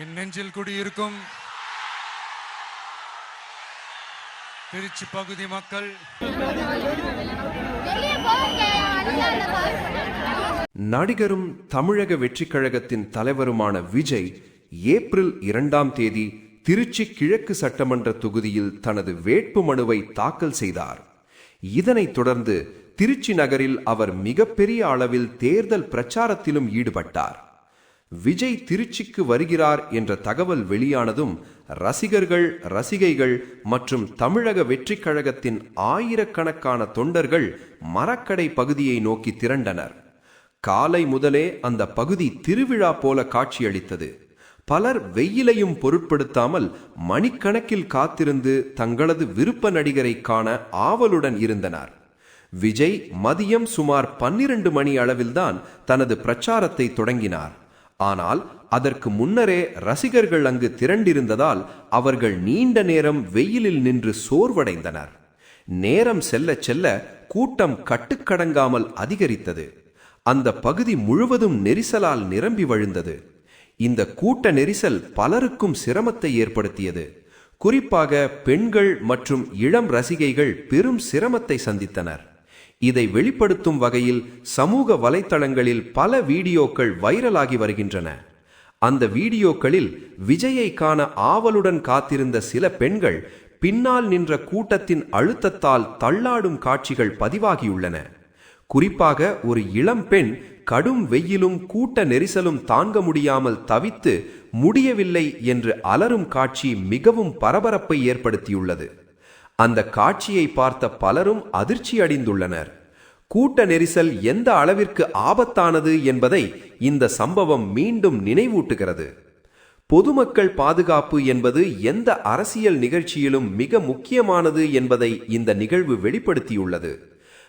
என் நெஞ்சில் குடியிருக்கும் திருச்சி பகுதி மக்கள், நடிகரும் தமிழக வெற்றிக் கழகத்தின் தலைவருமான விஜய் ஏப்ரல் 2ஆம் தேதி திருச்சி கிழக்கு சட்டமன்ற தொகுதியில் தனது வேட்பு மனுவை தாக்கல் செய்தார். இதனைத் தொடர்ந்து திருச்சி நகரில் அவர் மிகப்பெரிய அளவில் தேர்தல் பிரச்சாரத்திலும் ஈடுபட்டார். விஜய் திருச்சிக்கு வருகிறார் என்ற தகவல் வெளியானதும் ரசிகர்கள், ரசிகைகள் மற்றும் தமிழக வெற்றிக் கழகத்தின் ஆயிரக்கணக்கான தொண்டர்கள் மரக்கடை பகுதியை நோக்கி திரண்டனர். காலை முதலே அந்த பகுதி திருவிழா போல காட்சியளித்தது. பலர் வெயிலையும் பொருட்படுத்தாமல் மணிக்கணக்கில் காத்திருந்து தங்களது விருப்ப நடிகரை காண ஆவலுடன் இருந்தனர். விஜய் மதியம் சுமார் 12 மணி அளவில்தான் தனது பிரச்சாரத்தை தொடங்கினார். ஆனால் அதற்கு முன்னரே ரசிகர்கள் அங்கு திரண்டிருந்ததால் அவர்கள் நீண்ட நேரம் வெயிலில் நின்று சோர்வடைந்தனர். நேரம் செல்ல செல்ல கூட்டம் கட்டுக்கடங்காமல் அதிகரித்தது. அந்த பகுதி முழுவதும் நெரிசலால் நிரம்பி வழிந்தது. இந்த கூட்ட நெரிசல் பலருக்கும் சிரமத்தை ஏற்படுத்தியது. குறிப்பாக பெண்கள் மற்றும் இளம் ரசிகைகள் பெரும் சிரமத்தை சந்தித்தனர். இதை வெளிப்படுத்தும் வகையில் சமூக வலைத்தளங்களில் பல வீடியோக்கள் வைரலாகி வருகின்றன. அந்த வீடியோக்களில் விஜயை காண ஆவலுடன் காத்திருந்த சில பெண்கள் பின்னால் நின்ற கூட்டத்தின் அழுத்தத்தால் தள்ளாடும் காட்சிகள் பதிவாகியுள்ளன. குறிப்பாக ஒரு இளம் பெண் கடும் வெயிலும் கூட்ட நெரிசலும் தாங்க முடியாமல் தவித்து முடியவில்லை என்று அலறும் காட்சி மிகவும் பரபரப்பை ஏற்படுத்தியுள்ளது. அந்த காட்சியை பார்த்த பலரும் அதிர்ச்சி அடைந்துள்ளனர். கூட்ட நெரிசல் எந்த அளவிற்கு ஆபத்தானது என்பதை இந்த சம்பவம் மீண்டும் நினைவூட்டுகிறது. பொதுமக்கள் பாதுகாப்பு என்பது எந்த அரசியல் நிகழ்ச்சியிலும் மிக முக்கியமானது என்பதை இந்த நிகழ்வு வெளிப்படுத்தியுள்ளது.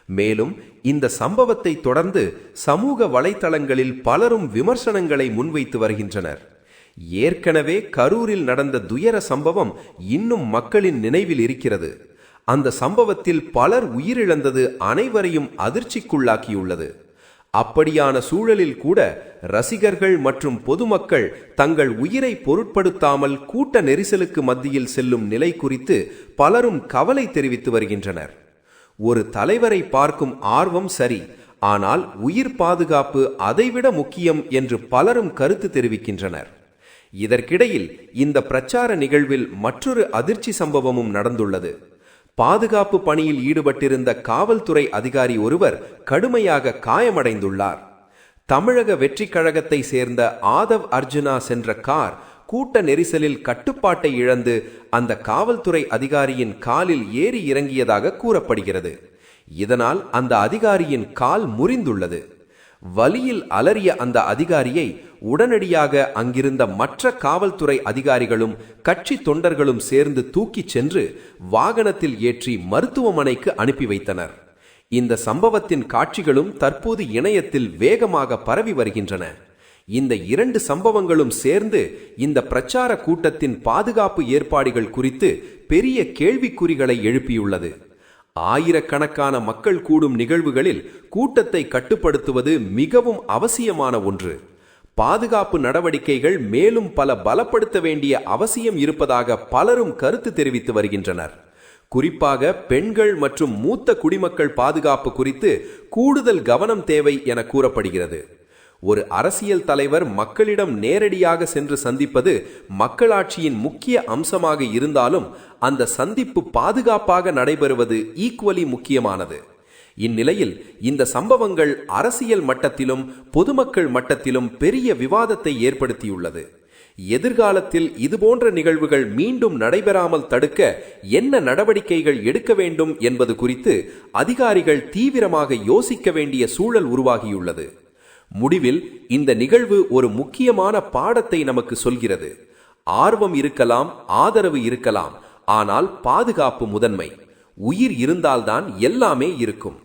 மேலும் இந்த சம்பவத்தை தொடர்ந்து சமூக வலைத்தளங்களில் பலரும் விமர்சனங்களை முன்வைத்து வருகின்றனர். ஏற்கனவே கரூரில் நடந்த துயர சம்பவம் இன்னும் மக்களின் நினைவில் இருக்கிறது. அந்த சம்பவத்தில் பலர் உயிரிழந்தது அனைவரையும் அதிர்ச்சிக்குள்ளாக்கியுள்ளது. அப்படியான சூழலில் கூட ரசிகர்கள் மற்றும் பொதுமக்கள் தங்கள் உயிரை பொருட்படுத்தாமல் கூட்ட நெரிசலுக்கு மத்தியில் செல்லும் நிலை குறித்து பலரும் கவலை தெரிவித்து வருகின்றனர். ஒரு தலைவரை பார்க்கும் ஆர்வம் சரி, ஆனால் உயிர் பாதுகாப்பு அதைவிட முக்கியம் என்று பலரும் கருத்து தெரிவிக்கின்றனர். இதற்கிடையில் இந்த பிரச்சார நிகழ்வில் மற்றொரு அதிர்ச்சி சம்பவமும் நடந்துள்ளது. பாதுகாப்பு பணியில் ஈடுபட்டிருந்த காவல்துறை அதிகாரி ஒருவர் கடுமையாக காயமடைந்துள்ளார். தமிழக வெற்றிக் கழகத்தை சேர்ந்த ஆதவ் அர்ஜுனா சென்ற கார் கூட்ட நெரிசலில் கட்டுப்பாட்டை இழந்து அந்த காவல்துறை அதிகாரியின் காலில் ஏறி இறங்கியதாக கூறப்படுகிறது. இதனால் அந்த அதிகாரியின் கால் முறிந்துள்ளது. வலியில் அலறிய அந்த அதிகாரியை உடனடியாக அங்கிருந்த மற்ற காவல்துறை அதிகாரிகளும் கட்சி தொண்டர்களும் சேர்ந்து தூக்கிச் சென்று வாகனத்தில் ஏற்றி மருத்துவமனைக்கு அனுப்பி வைத்தனர். இந்த சம்பவத்தின் காட்சிகளும் தற்போது இணையத்தில் வேகமாக பரவி வருகின்றன. இந்த 2 சம்பவங்களும் சேர்ந்து இந்த பிரச்சார கூட்டத்தின் பாதுகாப்பு ஏற்பாடுகள் குறித்து பெரிய கேள்விக்குறிகளை எழுப்பியுள்ளது. ஆயிரக்கணக்கான மக்கள் கூடும் நிகழ்வுகளில் கூட்டத்தை கட்டுப்படுத்துவது மிகவும் அவசியமான ஒன்று. பாதுகாப்பு நடவடிக்கைகள் மேலும் பலப்படுத்த வேண்டிய அவசியம் இருப்பதாக பலரும் கருத்து தெரிவித்து வருகின்றனர். குறிப்பாக பெண்கள் மற்றும் மூத்த குடிமக்கள் பாதுகாப்பு குறித்து கூடுதல் கவனம் தேவை என கூறப்படுகிறது. ஒரு அரசியல் தலைவர் மக்களிடம் நேரடியாக சென்று சந்திப்பது மக்களாட்சியின் முக்கிய அம்சமாக இருந்தாலும் அந்த சந்திப்பு பாதுகாப்பாக நடைபெறுவது ஈக்குவலி முக்கியமானது. இந்நிலையில் இந்த சம்பவங்கள் அரசியல் மட்டத்திலும் பொதுமக்கள் மட்டத்திலும் பெரிய விவாதத்தை ஏற்படுத்தியுள்ளது. எதிர்காலத்தில் இதுபோன்ற நிகழ்வுகள் மீண்டும் நடைபெறாமல் தடுக்க என்ன நடவடிக்கைகள் எடுக்க வேண்டும் என்பது குறித்து அதிகாரிகள் தீவிரமாக யோசிக்க வேண்டிய சூழல் உருவாகியுள்ளது. முடிவில் இந்த நிகழ்வு ஒரு முக்கியமான பாடத்தை நமக்கு சொல்கிறது. ஆர்வம் இருக்கலாம், ஆதரவு இருக்கலாம், ஆனால் பாதுகாப்பு முதன்மை. உயிர் இருந்தால்தான் எல்லாமே இருக்கும்.